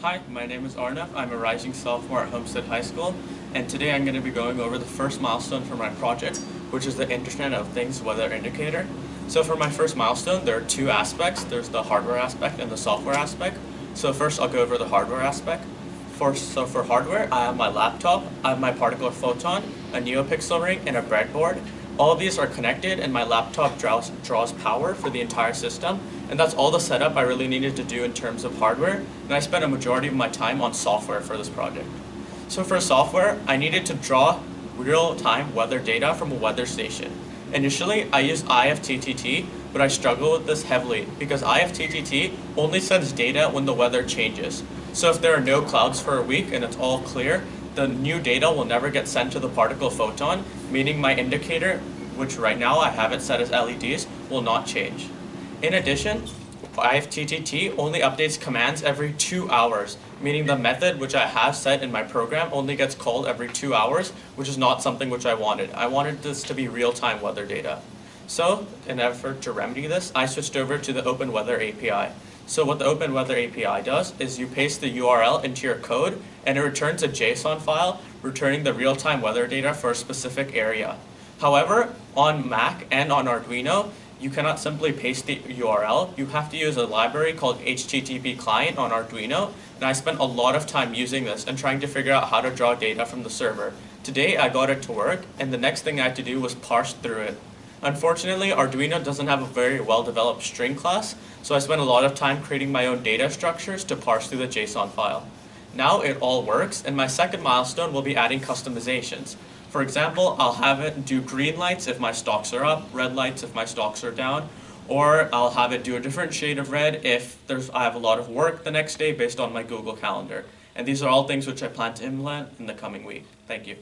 Hi, my name is Arnuv. I'm a rising sophomore at Homestead High School, and today I'm going to be going over the first milestone for my project, which is the Internet of Things weather indicator. So for my first milestone, there are two aspects. There's the hardware aspect and the software aspect. So first I'll go over the hardware aspect. So for hardware, I have my laptop, I have my particle photon, a NeoPixel ring, and a breadboard. All of these are connected, and my laptop draws power for the entire system. And that's all the setup I really needed to do in terms of hardware, and I spent a majority of my time on software for this project. So for software, I needed to draw real-time weather data from a weather station. Initially, I used IFTTT, but I struggle with this heavily because IFTTT only sends data when the weather changes. So if there are no clouds for a week and it's all clear, the new data will never get sent to the particle photon, meaning my indicator, which right now I have it set as LEDs, will not change. In addition, IFTTT only updates commands every 2 hours, meaning the method which I have set in my program only gets called every 2 hours, which is not something which I wanted. I wanted this to be real-time weather data. So, in an effort to remedy this, I switched over to the Open Weather API. So what the Open Weather API does is you paste the URL into your code, and it returns a JSON file returning the real-time weather data for a specific area. However, on Mac and on Arduino, you cannot simply paste the URL. You have to use a library called HTTP client on Arduino, and I spent a lot of time using this and trying to figure out how to draw data from the server. Today I got it to work, and the next thing I had to do was parse through it. Unfortunately, Arduino doesn't have a very well-developed string class, so I spent a lot of time creating my own data structures to parse through the JSON file. Now it all works, and my second milestone will be adding customizations. For example, I'll have it do green lights if my stocks are up, red lights if my stocks are down, or I'll have it do a different shade of red if I have a lot of work the next day based on my Google Calendar. And these are all things which I plan to implement in the coming week. Thank you.